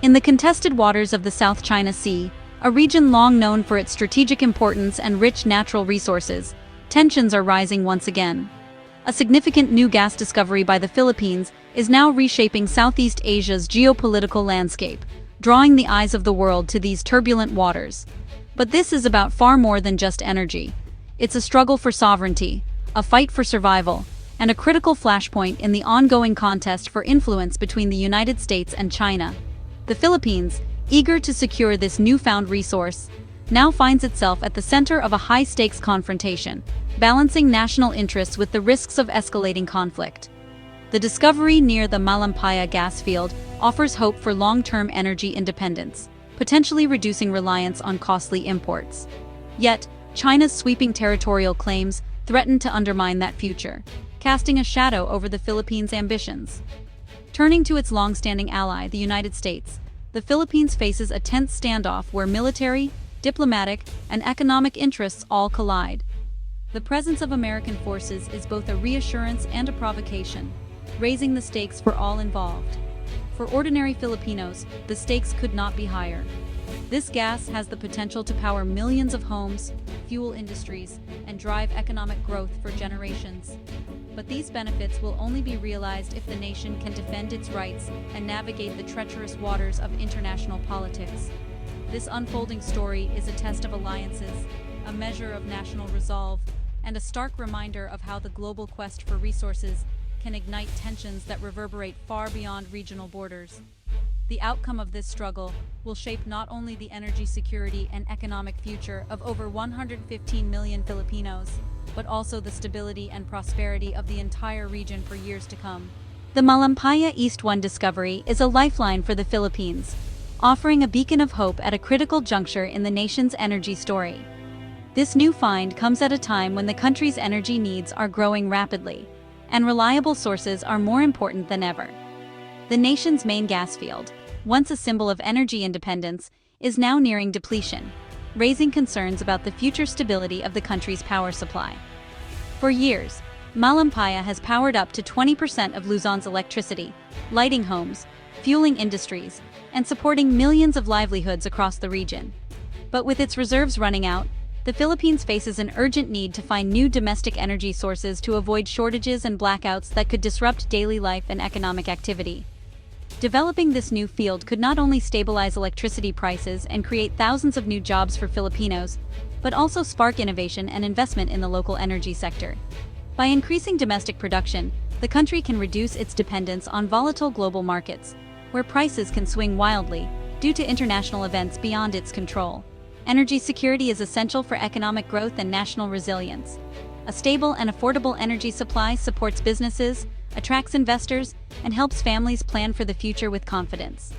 In the contested waters of the South China Sea, a region long known for its strategic importance and rich natural resources, tensions are rising once again. A significant new gas discovery by the Philippines is now reshaping Southeast Asia's geopolitical landscape, drawing the eyes of the world to these turbulent waters. But this is about far more than just energy. It's a struggle for sovereignty, a fight for survival, and a critical flashpoint in the ongoing contest for influence between the United States and China. The Philippines, eager to secure this newfound resource, now finds itself at the center of a high-stakes confrontation, balancing national interests with the risks of escalating conflict. The discovery near the Malampaya gas field offers hope for long-term energy independence, potentially reducing reliance on costly imports. Yet, China's sweeping territorial claims threaten to undermine that future, casting a shadow over the Philippines' ambitions. Turning to its long-standing ally, the United States, the Philippines faces a tense standoff where military, diplomatic, and economic interests all collide. The presence of American forces is both a reassurance and a provocation, raising the stakes for all involved. For ordinary Filipinos, the stakes could not be higher. This gas has the potential to power millions of homes, fuel industries, and drive economic growth for generations. But these benefits will only be realized if the nation can defend its rights and navigate the treacherous waters of international politics. This unfolding story is a test of alliances, a measure of national resolve, and a stark reminder of how the global quest for resources can ignite tensions that reverberate far beyond regional borders. The outcome of this struggle will shape not only the energy security and economic future of over 115 million Filipinos, but also the stability and prosperity of the entire region for years to come. The Malampaya East 1 discovery is a lifeline for the Philippines, offering a beacon of hope at a critical juncture in the nation's energy story. This new find comes at a time when the country's energy needs are growing rapidly, and reliable sources are more important than ever. The nation's main gas field, once a symbol of energy independence, is now nearing depletion, raising concerns about the future stability of the country's power supply. For years, Malampaya has powered up to 20% of Luzon's electricity, lighting homes, fueling industries, and supporting millions of livelihoods across the region. But with its reserves running out, the Philippines faces an urgent need to find new domestic energy sources to avoid shortages and blackouts that could disrupt daily life and economic activity. Developing this new field could not only stabilize electricity prices and create thousands of new jobs for Filipinos, but also spark innovation and investment in the local energy sector. By increasing domestic production, the country can reduce its dependence on volatile global markets, where prices can swing wildly due to international events beyond its control. Energy security is essential for economic growth and national resilience. A stable and affordable energy supply supports businesses, attracts investors, and helps families plan for the future with confidence.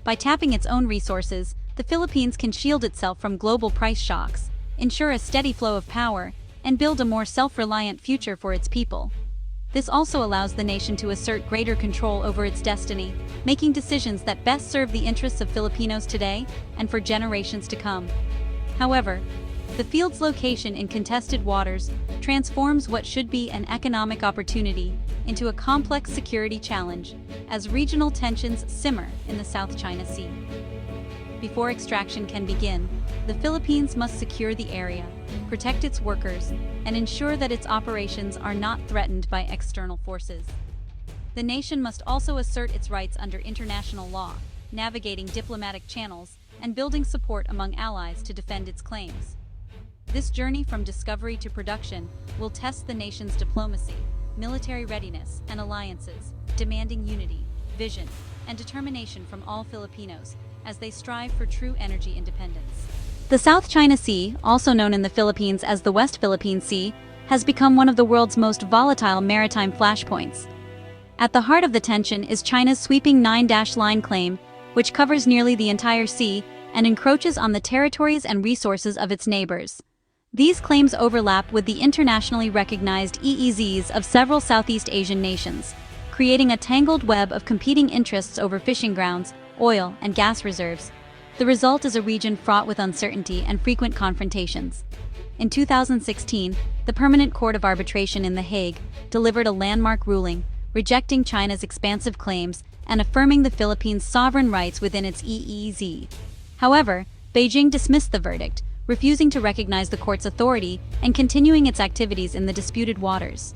By tapping its own resources, the Philippines can shield itself from global price shocks, ensure a steady flow of power, and build a more self-reliant future for its people. This also allows the nation to assert greater control over its destiny, making decisions that best serve the interests of Filipinos today and for generations to come. However, the field's location in contested waters transforms what should be an economic opportunity into a complex security challenge as regional tensions simmer in the South China Sea. Before extraction can begin, the Philippines must secure the area, protect its workers, and ensure that its operations are not threatened by external forces. The nation must also assert its rights under international law, navigating diplomatic channels and building support among allies to defend its claims. This journey from discovery to production will test the nation's diplomacy, military readiness, and alliances, demanding unity, vision, and determination from all Filipinos as they strive for true energy independence. The South China Sea, also known in the Philippines as the West Philippine Sea, has become one of the world's most volatile maritime flashpoints. At the heart of the tension is China's sweeping 9-line claim, which covers nearly the entire sea and encroaches on the territories and resources of its neighbors. These claims overlap with the internationally recognized EEZs of several Southeast Asian nations, creating a tangled web of competing interests over fishing grounds, oil, and gas reserves. The result is a region fraught with uncertainty and frequent confrontations. In 2016, the Permanent Court of Arbitration in The Hague delivered a landmark ruling, rejecting China's expansive claims and affirming the Philippines' sovereign rights within its EEZ. However, Beijing dismissed the verdict, refusing to recognize the court's authority and continuing its activities in the disputed waters.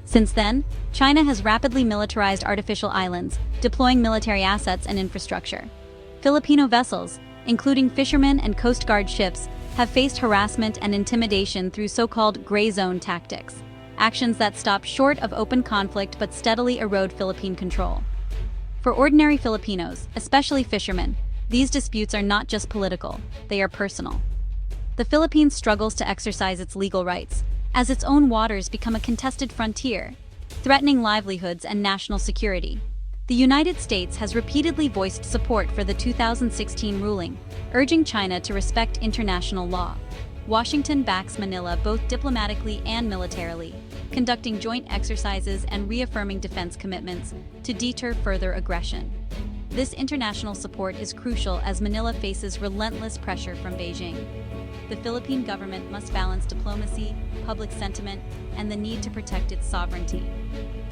Since then, China has rapidly militarized artificial islands, deploying military assets and infrastructure. Filipino vessels, including fishermen and Coast Guard ships, have faced harassment and intimidation through so-called gray zone tactics, actions that stop short of open conflict but steadily erode Philippine control. For ordinary Filipinos, especially fishermen, these disputes are not just political, they are personal. The Philippines struggles to exercise its legal rights, as its own waters become a contested frontier, threatening livelihoods and national security. The United States has repeatedly voiced support for the 2016 ruling, urging China to respect international law. Washington backs Manila both diplomatically and militarily, conducting joint exercises and reaffirming defense commitments to deter further aggression. This international support is crucial as Manila faces relentless pressure from Beijing. The Philippine government must balance diplomacy, public sentiment, and the need to protect its sovereignty.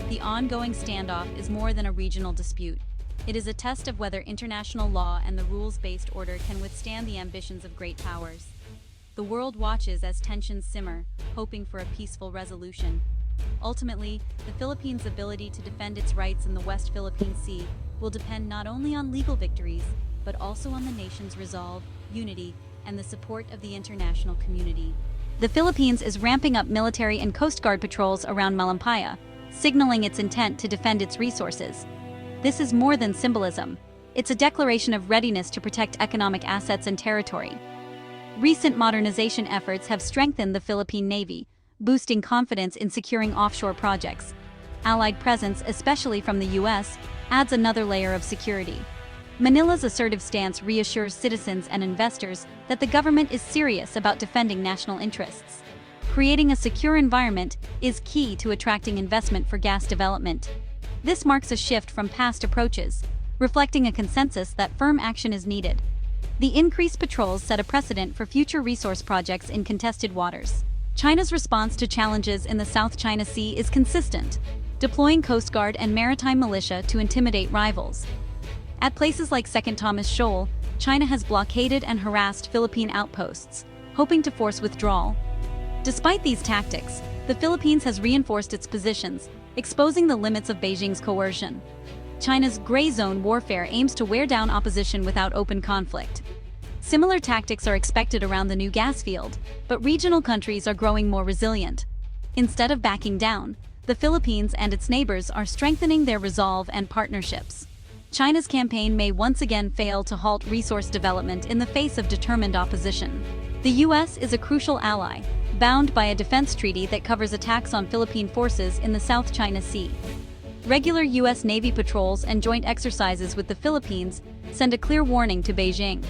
The ongoing standoff is more than a regional dispute. It is a test of whether international law and the rules-based order can withstand the ambitions of great powers. The world watches as tensions simmer, hoping for a peaceful resolution. Ultimately, the Philippines' ability to defend its rights in the West Philippine Sea will depend not only on legal victories, but also on the nation's resolve, unity, and the support of the international community. The Philippines is ramping up military and Coast Guard patrols around Malampaya, signaling its intent to defend its resources. This is more than symbolism. It's a declaration of readiness to protect economic assets and territory. Recent modernization efforts have strengthened the Philippine Navy, boosting confidence in securing offshore projects. Allied presence, especially from the U.S., adds another layer of security. Manila's assertive stance reassures citizens and investors that the government is serious about defending national interests. Creating a secure environment is key to attracting investment for gas development. This marks a shift from past approaches, reflecting a consensus that firm action is needed. The increased patrols set a precedent for future resource projects in contested waters. China's response to challenges in the South China Sea is consistent, deploying Coast Guard and maritime militia to intimidate rivals. At places like Second Thomas Shoal, China has blockaded and harassed Philippine outposts, hoping to force withdrawal. Despite these tactics, the Philippines has reinforced its positions, exposing the limits of Beijing's coercion. China's gray zone warfare aims to wear down opposition without open conflict. Similar tactics are expected around the new gas field, but regional countries are growing more resilient. Instead of backing down, the Philippines and its neighbors are strengthening their resolve and partnerships. China's campaign may once again fail to halt resource development in the face of determined opposition. The U.S. is a crucial ally, bound by a defense treaty that covers attacks on Philippine forces in the South China Sea. Regular U.S. Navy patrols and joint exercises with the Philippines send a clear warning to Beijing.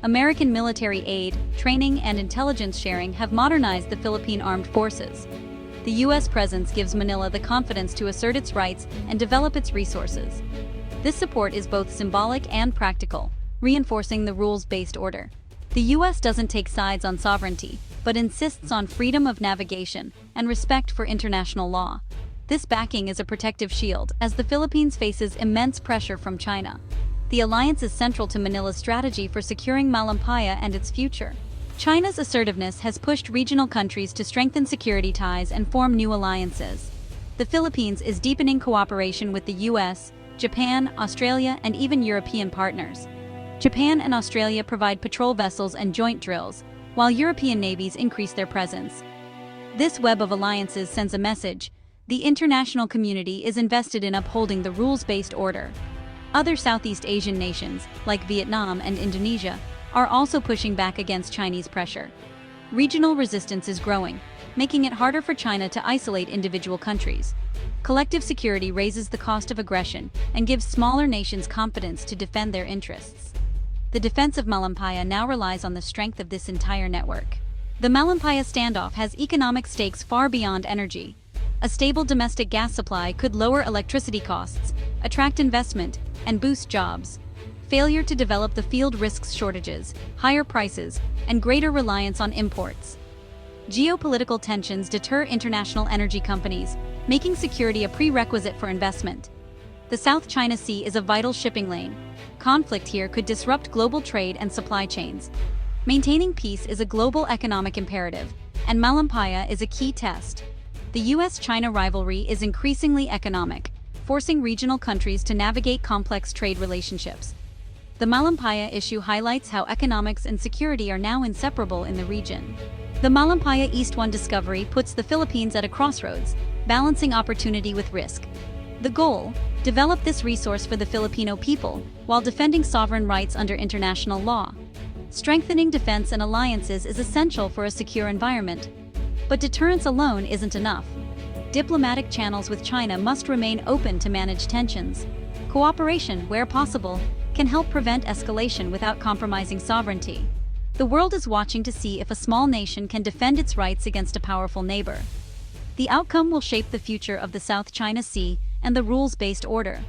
American military aid, training, and intelligence sharing have modernized the Philippine armed forces. The U.S. presence gives Manila the confidence to assert its rights and develop its resources. This support is both symbolic and practical, reinforcing the rules-based order. The U.S. doesn't take sides on sovereignty, but insists on freedom of navigation and respect for international law. This backing is a protective shield as the Philippines faces immense pressure from China. The alliance is central to Manila's strategy for securing Malampaya and its future. China's assertiveness has pushed regional countries to strengthen security ties and form new alliances. The Philippines is deepening cooperation with the U.S., Japan, Australia, and even European partners. Japan and Australia provide patrol vessels and joint drills, while European navies increase their presence. This web of alliances sends a message: the international community is invested in upholding the rules-based order. Other Southeast Asian nations, like Vietnam and Indonesia, are also pushing back against Chinese pressure. Regional resistance is growing, making it harder for China to isolate individual countries. Collective security raises the cost of aggression and gives smaller nations confidence to defend their interests. The defense of Malampaya now relies on the strength of this entire network. The Malampaya standoff has economic stakes far beyond energy. A stable domestic gas supply could lower electricity costs, attract investment, and boost jobs. Failure to develop the field risks shortages, higher prices, and greater reliance on imports. Geopolitical tensions deter international energy companies, making security a prerequisite for investment. The South China Sea is a vital shipping lane. Conflict here could disrupt global trade and supply chains. Maintaining peace is a global economic imperative, and Malampaya is a key test. The US-China rivalry is increasingly economic, forcing regional countries to navigate complex trade relationships. The Malampaya issue highlights how economics and security are now inseparable in the region. The Malampaya East 1 discovery puts the Philippines at a crossroads, balancing opportunity with risk. The goal: develop this resource for the Filipino people while defending sovereign rights under international law. Strengthening defense and alliances is essential for a secure environment. But deterrence alone isn't enough. Diplomatic channels with China must remain open to manage tensions. Cooperation, where possible, can help prevent escalation without compromising sovereignty. The world is watching to see if a small nation can defend its rights against a powerful neighbor. The outcome will shape the future of the South China Sea and the rules-based order.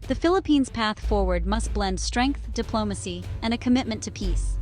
The Philippines' path forward must blend strength, diplomacy, and a commitment to peace.